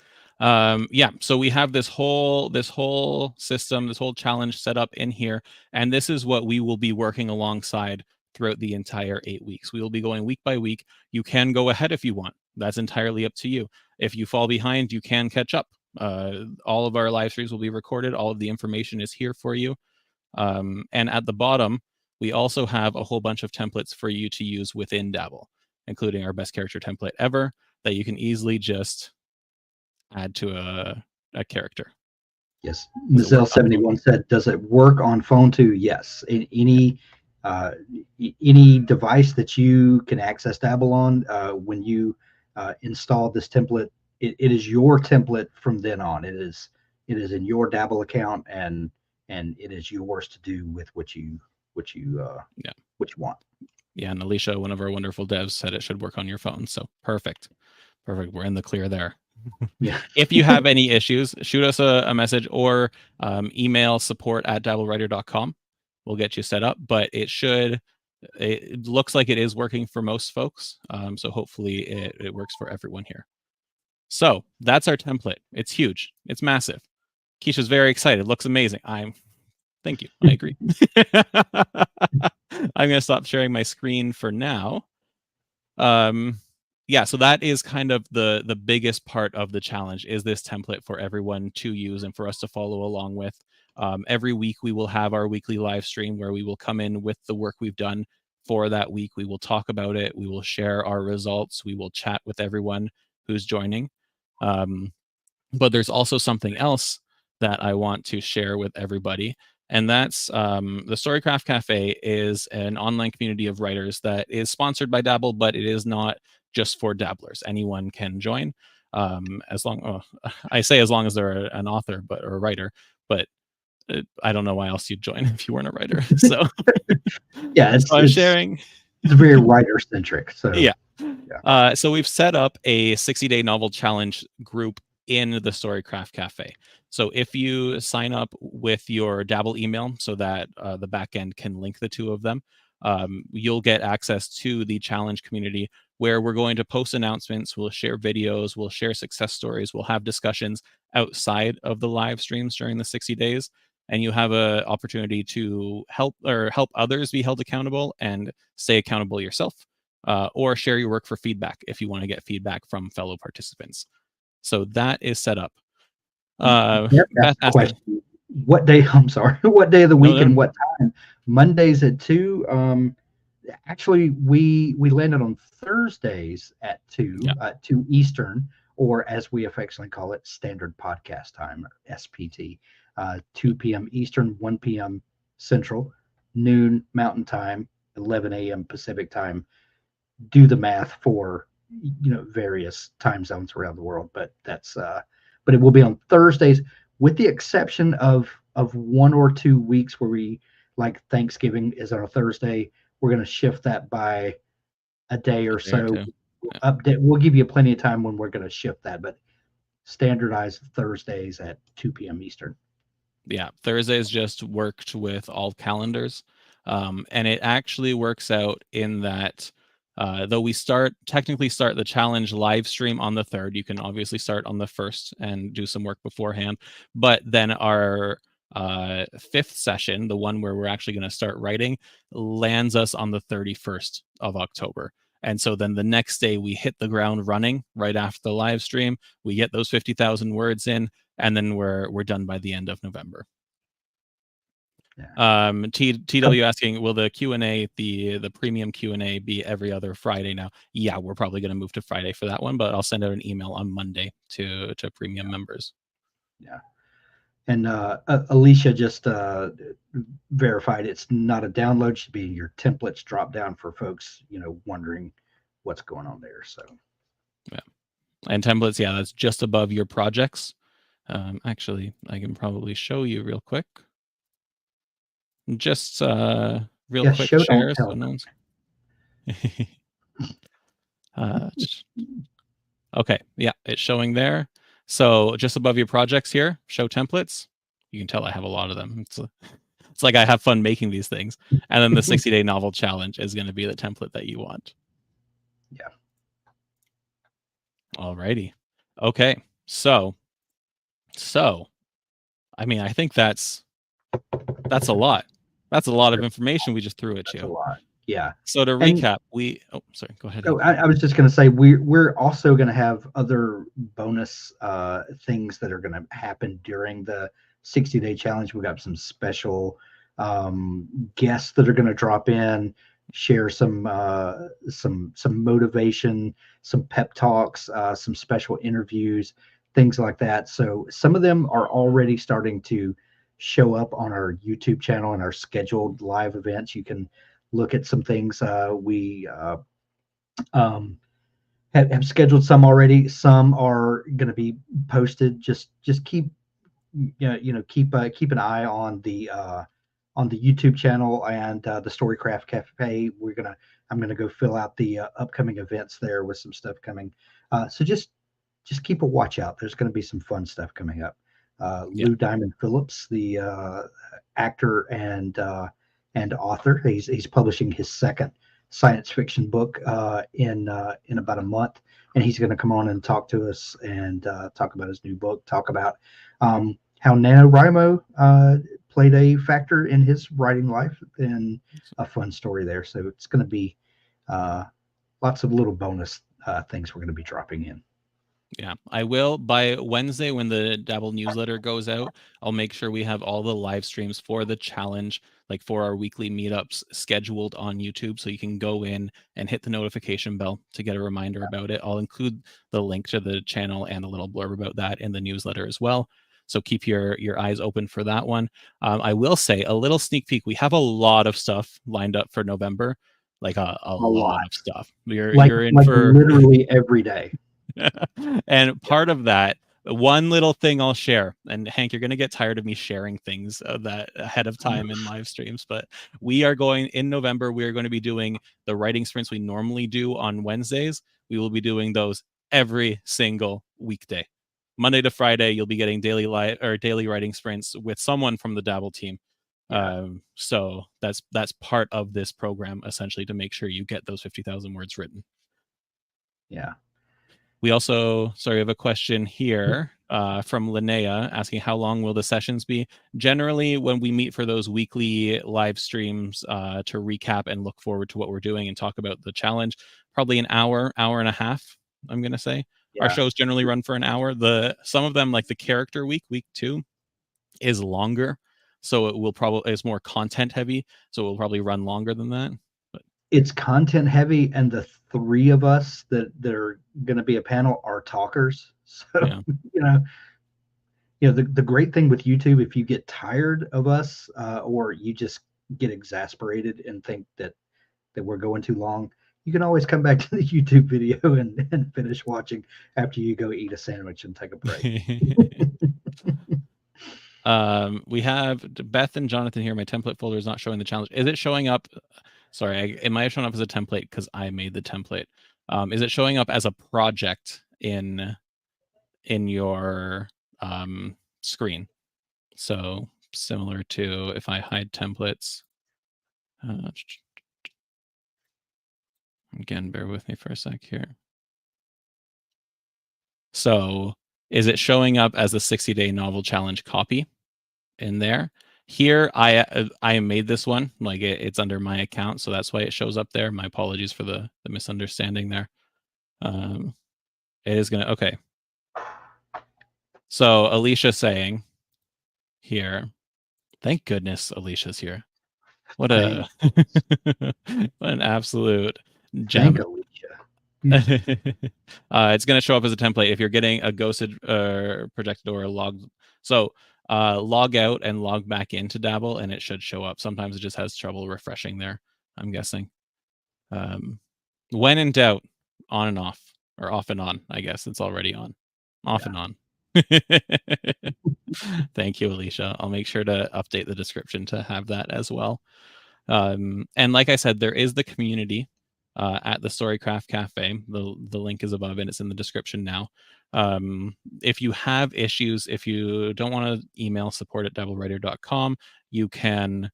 [SPEAKER 2] Yeah, so we have this whole system, this whole challenge set up in here, and this is what we will be working alongside throughout the entire 8 weeks. We will be going week by week. You can go ahead if you want. That's entirely up to you. If you fall behind, you can catch up. All of our live streams will be recorded. All of the information is here for you. And at the bottom, we also have a whole bunch of templates for you to use within Dabble, including our best character template ever that you can easily just add to a character.
[SPEAKER 1] Yes. Mazelle71 said, does it work on phone too? Yes. Any device that you can access Dabble on, when you install this template, it is your template from then on. It is in your Dabble account, and it is yours to do with what you
[SPEAKER 2] Yeah.
[SPEAKER 1] what you want.
[SPEAKER 2] Yeah. And Alicia, one of our wonderful devs, said it should work on your phone. So perfect. Perfect. We're in the clear there.
[SPEAKER 1] Yeah.
[SPEAKER 2] If you have any issues, shoot us a message or email support@dabblewriter.com. We'll get you set up, but it looks like it is working for most folks. So hopefully it works for everyone here. So that's our template. It's huge. It's massive. Keisha's very excited. Looks amazing. Thank you. I agree. I'm going to stop sharing my screen for now. Yeah, so that is kind of the biggest part of the challenge, is this template for everyone to use and for us to follow along with. Every week we will have our weekly live stream where we will come in with the work we've done for that week. We will talk about it. We will share our results. We will chat with everyone who's joining. But there's also something else that I want to share with everybody. And that's the Storycraft Cafe is an online community of writers that is sponsored by Dabble, but it is not just for dabblers. Anyone can join, as long I say as long as they're an author or a writer, but I don't know why else you'd join if you weren't a writer. So,
[SPEAKER 1] Yeah,
[SPEAKER 2] so I'm sharing.
[SPEAKER 1] it's very writer centric. So
[SPEAKER 2] Yeah. So we've set up a 60-day novel challenge group in the Storycraft Cafe. So if you sign up with your Dabble email so that the backend can link the two of them, you'll get access to the challenge community where we're going to post announcements, we'll share videos, we'll share success stories, we'll have discussions outside of the live streams during the 60 days. And you have an opportunity to help others be held accountable and stay accountable yourself, or share your work for feedback if you want to get feedback from fellow participants. So that is set up.
[SPEAKER 1] Yep, that's
[SPEAKER 2] Beth
[SPEAKER 1] the
[SPEAKER 2] asked me,
[SPEAKER 1] question. What day? I'm sorry. What day of the
[SPEAKER 2] no,
[SPEAKER 1] week and
[SPEAKER 2] no,
[SPEAKER 1] what time? Mondays at 2. Actually, we landed on Thursdays at
[SPEAKER 2] yeah,
[SPEAKER 1] 2 Eastern, or as we affectionately call it, standard podcast time, or SPT. 2 p.m. Eastern, 1 p.m. Central, noon Mountain Time, 11 a.m. Pacific Time. Do the math for various time zones around the world, but it will be on Thursdays, with the exception of 1 or 2 weeks where we, like, Thanksgiving is on a Thursday. We're going to shift that by a day
[SPEAKER 2] a
[SPEAKER 1] or
[SPEAKER 2] day or
[SPEAKER 1] so.
[SPEAKER 2] two. Yeah.
[SPEAKER 1] Update. We'll give you plenty of time when we're going to shift that, but standardized Thursdays at 2 p.m. Eastern.
[SPEAKER 2] Yeah, Thursdays just worked with all calendars. And it actually works out in that though we technically start the challenge live stream on the 3rd, you can obviously start on the 1st and do some work beforehand. But then our 5th session, the one where we're actually going to start writing, lands us on the 31st of October. And so then the next day we hit the ground running right after the live stream. We get those 50,000 words in, and then we're done by the end of November.
[SPEAKER 1] Yeah.
[SPEAKER 2] TW asking, will the Q&A, the premium Q&A, be every other Friday now? Yeah, we're probably going to move to Friday for that one, but I'll send out an email on Monday to premium members.
[SPEAKER 1] Yeah. And Alicia just verified it's not a download; it should be in your templates drop down for folks wondering what's going on there. So
[SPEAKER 2] yeah, and templates, yeah, that's just above your projects. Actually, I can probably show you real quick. Just real
[SPEAKER 1] yeah,
[SPEAKER 2] quick
[SPEAKER 1] show don't
[SPEAKER 2] share, so
[SPEAKER 1] tell.
[SPEAKER 2] no one's. Okay, yeah, it's showing there. So just above your projects here, show templates. You can tell I have a lot of them. It's like I have fun making these things. And then the 60-day novel challenge is going to be the template that you want.
[SPEAKER 1] Yeah.
[SPEAKER 2] Alrighty. Okay. So I mean, I think that's a lot. That's a lot of information we just threw at
[SPEAKER 1] That's a
[SPEAKER 2] you.
[SPEAKER 1] lot. Yeah.
[SPEAKER 2] So to
[SPEAKER 1] And
[SPEAKER 2] recap, sorry, go ahead.
[SPEAKER 1] I was just going to say we're also going to have other bonus things that are going to happen during the 60-day challenge. We've got some special guests that are going to drop in, share some motivation, some pep talks, some special interviews, things like that. So some of them are already starting to show up on our YouTube channel and our scheduled live events. You can look at some things we um, have scheduled some already. Some are going to be posted. Just keep keep an eye on the YouTube channel and the Storycraft Cafe. I'm gonna go fill out the upcoming events there with some stuff coming. So just keep a watch out. There's going to be some fun stuff coming up.
[SPEAKER 2] Yeah.
[SPEAKER 1] Lou Diamond Phillips, the actor and author, he's publishing his second science fiction book in about a month, and he's going to come on and talk to us and talk about his new book. Talk about how NaNoWriMo played a factor in his writing life, and a fun story there. So it's going to be uh, lots of little bonus things we're going to be dropping in.
[SPEAKER 2] Yeah, I will by Wednesday when the Dabble newsletter goes out. I'll make sure we have all the live streams for the challenge, like for our weekly meetups, scheduled on YouTube, so you can go in and hit the notification bell to get a reminder about it. I'll include the link to the channel and a little blurb about that in the newsletter as well. So keep your eyes open for that one. I will say a little sneak peek. We have a lot of stuff lined up for November, like a
[SPEAKER 1] A lot,
[SPEAKER 2] lot of stuff. You're
[SPEAKER 1] like
[SPEAKER 2] you're in
[SPEAKER 1] like
[SPEAKER 2] for
[SPEAKER 1] literally every day.
[SPEAKER 2] and
[SPEAKER 1] Yeah,
[SPEAKER 2] part of that, one little thing I'll share, and Hank, you're going to get tired of me sharing things that ahead of time in live streams, but we are going in November. We are going to be doing the writing sprints we normally do on Wednesdays. We will be doing those every single weekday. Monday to Friday, you'll be getting daily writing sprints with someone from the Dabble team.
[SPEAKER 1] yeah,
[SPEAKER 2] So that's part of this program essentially to make sure you get those 50,000 words written.
[SPEAKER 1] yeah.
[SPEAKER 2] We also, sorry, I have a question here from Linnea asking how long will the sessions be? Generally, when we meet for those weekly live streams to recap and look forward to what we're doing and talk about the challenge, probably an hour, hour and a half, I'm going to say. Our
[SPEAKER 1] Yeah.
[SPEAKER 2] shows generally run for an hour. Some of them, like the character week 2, is longer. So it will probably, it's more content heavy. So it will probably run longer than that. But
[SPEAKER 1] It's content heavy, and the three of us that are going to be a panel are talkers. So
[SPEAKER 2] yeah.
[SPEAKER 1] you know, the great thing with YouTube, if you get tired of us or you just get exasperated and think that we're going too long, you can always come back to the YouTube video and finish watching after you go eat a sandwich and take a break.
[SPEAKER 2] We have Beth and Jonathan here. My template folder is not showing the challenge. Is it showing up? Sorry, it might have shown up as a template because I made the template. Is it showing up as a project in your screen? So similar to if I hide templates. Again, bear with me for a sec here. So is it showing up as a 60-day novel challenge copy in there? Here, I made this one, like it's under my account, so that's why it shows up there. My apologies for the misunderstanding there. It is gonna, okay. So Alicia saying here, thank goodness Alicia's here. What
[SPEAKER 1] Thank,
[SPEAKER 2] a what an absolute
[SPEAKER 1] thank
[SPEAKER 2] gem.
[SPEAKER 1] Alicia.
[SPEAKER 2] It's going to show up as a template if you're getting a ghosted projected or a log. So log out and log back into Dabble, and it should show up. Sometimes it just has trouble refreshing there, I'm guessing. When in doubt, on and off, or off and on, I guess it's already on. Off and on. Thank you, Alicia. I'll make sure to update the description to have that as well. And like I said, there is the community at the Storycraft Cafe. The link is above and it's in the description now. If you have issues, if you don't want to email support@dabblewriter.com, you can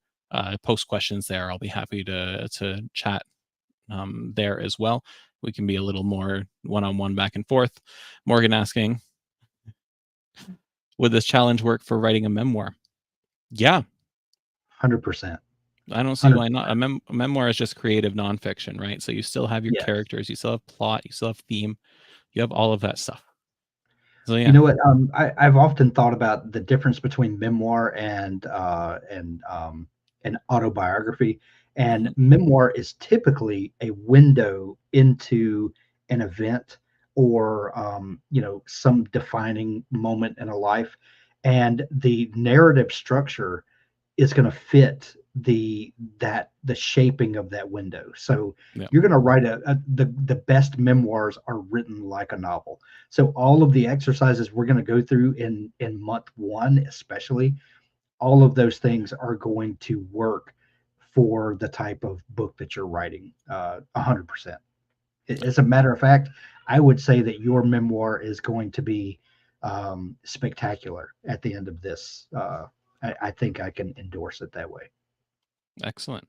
[SPEAKER 2] post questions there. I'll be happy to chat there as well. We can be a little more one-on-one back and forth. Morgan asking, would this challenge work for writing a memoir? Yeah.
[SPEAKER 1] 100%.
[SPEAKER 2] I don't see
[SPEAKER 1] 100%.
[SPEAKER 2] why not. A memoir is just creative nonfiction, right? So you still have your
[SPEAKER 1] Yes.
[SPEAKER 2] characters, you still have plot, you still have theme, you have all of that stuff. So
[SPEAKER 1] You
[SPEAKER 2] yeah.
[SPEAKER 1] know what? I've often thought about the difference between memoir and an autobiography. And
[SPEAKER 2] Mhm.
[SPEAKER 1] memoir is typically a window into an event or some defining moment in a life, and the narrative structure is going to fit the shaping of that window. So
[SPEAKER 2] Yeah.
[SPEAKER 1] you're going to write the best memoirs are written like a novel. So all of the exercises we're going to go through in month one, especially, all of those things are going to work for the type of book that you're writing. 100%. As a matter of fact, I would say that your memoir is going to be spectacular at the end of this. I think I can endorse it that way.
[SPEAKER 2] Excellent.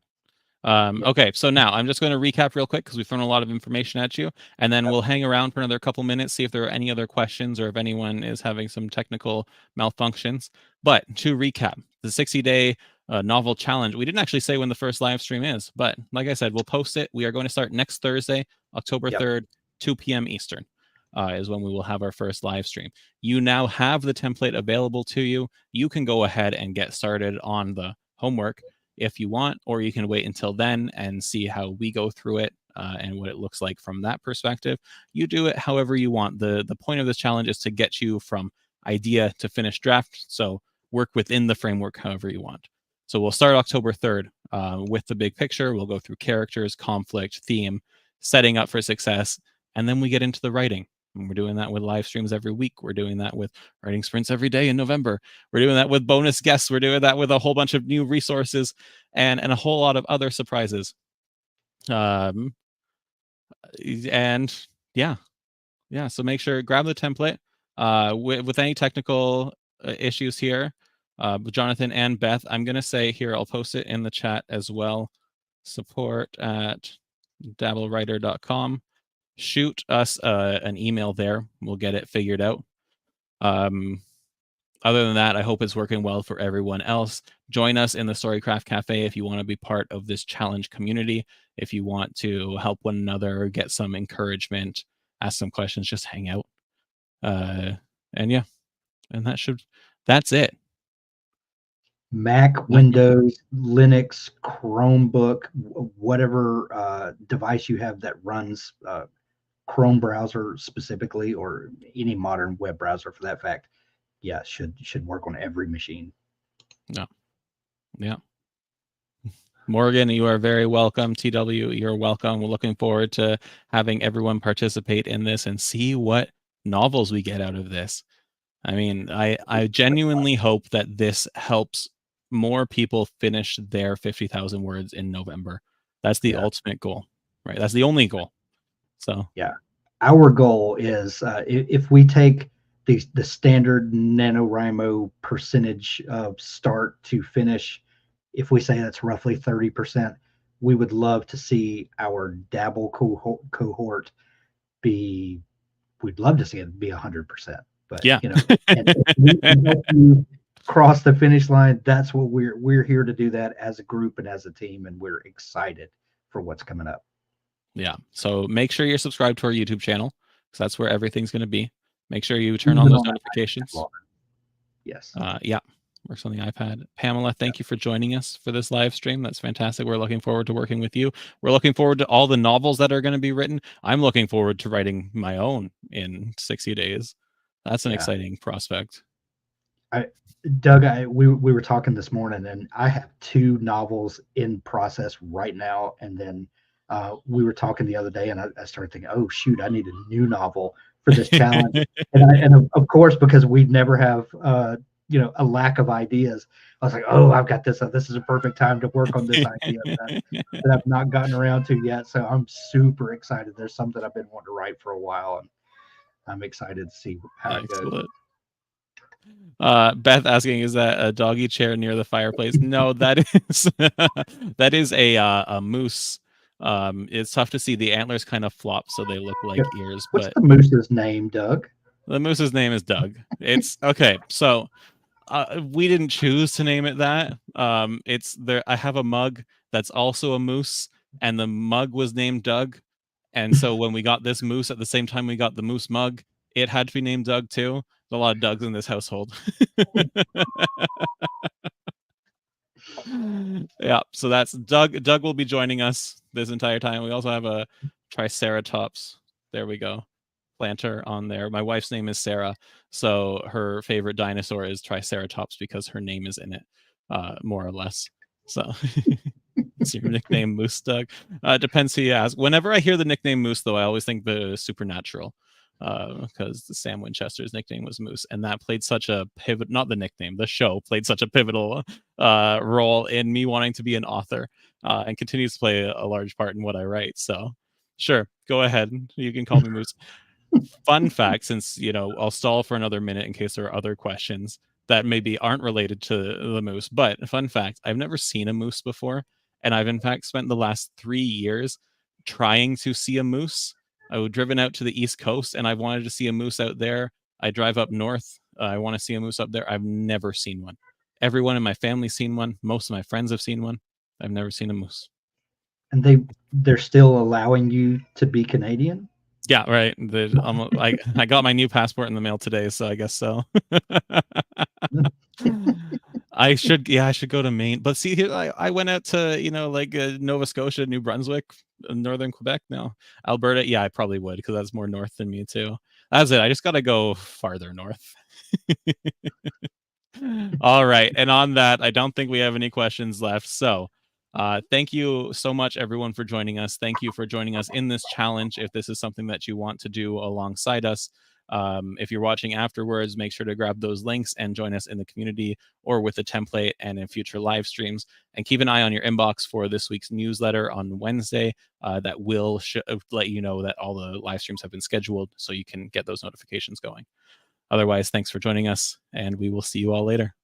[SPEAKER 1] Yeah.
[SPEAKER 2] Okay, so now I'm just going to recap real quick because we've thrown a lot of information at you, and then we'll hang around for another couple minutes, see if there are any other questions or if anyone is having some technical malfunctions. But to recap, the 60-day novel challenge, we didn't actually say when the first live stream is, but like I said, we'll post it. We are going to start next Thursday, October
[SPEAKER 1] Yep.
[SPEAKER 2] 3rd, 2 p.m. Eastern. Is when we will have our first live stream. You now have the template available to you. You can go ahead and get started on the homework if you want, or you can wait until then and see how we go through it and what it looks like from that perspective. You do it however you want. The point of this challenge is to get you from idea to finished draft. So work within the framework however you want. So we'll start October 3rd with the big picture. We'll go through characters, conflict, theme, setting up for success, and then we get into the writing. And we're doing that with live streams every week. We're doing that with writing sprints every day in November. We're doing that with bonus guests. We're doing that with a whole bunch of new resources and a whole lot of other surprises. And yeah. So make sure grab the template. With any technical issues here, Jonathan and Beth, I'm gonna say here, I'll post it in the chat as well. support@dabblewriter.com. Shoot us an email there. We'll get it figured out. Other than that, I hope it's working well for everyone else. Join us in the Storycraft Cafe if you want to be part of this challenge community. If you want to help one another, get some encouragement, ask some questions, just hang out. And yeah, and that's it.
[SPEAKER 1] Mac, Windows, Linux, Chromebook, whatever device you have that runs Chrome browser specifically, or any modern web browser for that fact, yeah, should work on every machine.
[SPEAKER 2] Yeah. Morgan, you are very welcome. TW, you're welcome. We're looking forward to having everyone participate in this and see what novels we get out of this. I mean, I genuinely hope that this helps more people finish their 50,000 words in November. That's the ultimate goal, right? That's the only goal. So
[SPEAKER 1] yeah, our goal is if we take the standard NaNoWriMo percentage of start to finish, if we say that's roughly 30%, we would love to see our Dabble cohort be. We'd love to see it be 100%. But
[SPEAKER 2] yeah,
[SPEAKER 1] and if we can help you cross the finish line, that's what we're here to do, that as a group and as a team, and we're excited for what's coming up.
[SPEAKER 2] Yeah. So make sure you're subscribed to our YouTube channel because that's where everything's going to be. Make sure you turn
[SPEAKER 1] Even
[SPEAKER 2] on those
[SPEAKER 1] on
[SPEAKER 2] notifications.
[SPEAKER 1] Yes.
[SPEAKER 2] Yeah. Works on the iPad. Pamela, thank you for joining us for this live stream. That's fantastic. We're looking forward to working with you. We're looking forward to all the novels that are going to be written. I'm looking forward to writing my own in 60 days. That's an exciting prospect.
[SPEAKER 1] Doug, we were talking this morning, and I have 2 novels in process right now. And then we were talking the other day, and I started thinking, oh shoot, I need a new novel for this challenge. and of course, because we never have a lack of ideas, I was like, oh, I've got this. This is a perfect time to work on this idea that I've not gotten around to yet. So I'm super excited. There's something I've been wanting to write for a while, and I'm excited to see how it goes.
[SPEAKER 2] Beth asking, is that a doggy chair near the fireplace? No, that is that is a moose. It's tough to see. The antlers kind of flop, so they look like ears.
[SPEAKER 1] What's
[SPEAKER 2] But
[SPEAKER 1] the moose's name, Doug?
[SPEAKER 2] the moose's name is Doug. It's okay. So we didn't choose to name it that. It's there. I have a mug that's also a moose, and the mug was named Doug. And so when we got this moose at the same time we got the moose mug, it had to be named Doug too. There's a lot of Dougs in this household. Yeah, so that's Doug. Doug will be joining us this entire time. We also have a Triceratops. There we go. Planter on there. My wife's name is Sarah, so her favorite dinosaur is Triceratops because her name is in it, more or less. So it's your nickname, Moose, Doug. Depends who you ask. Whenever I hear the nickname Moose, though, I always think the Supernatural, because Sam Winchester's nickname was Moose, and that played such a pivot. Not the nickname, the show played such a pivotal role in me wanting to be an author, and continues to play a large part in what I write. So, sure, go ahead. You can call me Moose. Fun fact, since I'll stall for another minute in case there are other questions that maybe aren't related to the moose, but fun fact, I've never seen a moose before, and I've in fact spent the last 3 years trying to see a moose. I've driven out to the East Coast and I wanted to see a moose out there. I drive up north, I want to see a moose up there. I've never seen one. Everyone in my family's seen one. Most of my friends have seen one. I've never seen a moose.
[SPEAKER 1] And they're still allowing you to be Canadian?
[SPEAKER 2] Yeah, right. I got my new passport in the mail today, so I guess so. I should go to Maine. But see here, I went out to Nova Scotia, New Brunswick, northern Quebec. No, Alberta. Yeah, I probably would because that's more north than me too. That's it. I just got to go farther north. All right. And on that, I don't think we have any questions left. So thank you so much, everyone, for joining us. Thank you for joining us in this challenge. If this is something that you want to do alongside us, if you're watching afterwards, make sure to grab those links and join us in the community or with the template and in future live streams. And keep an eye on your inbox for this week's newsletter on Wednesday that will let you know that all the live streams have been scheduled so you can get those notifications going. Otherwise, thanks for joining us, and we will see you all later.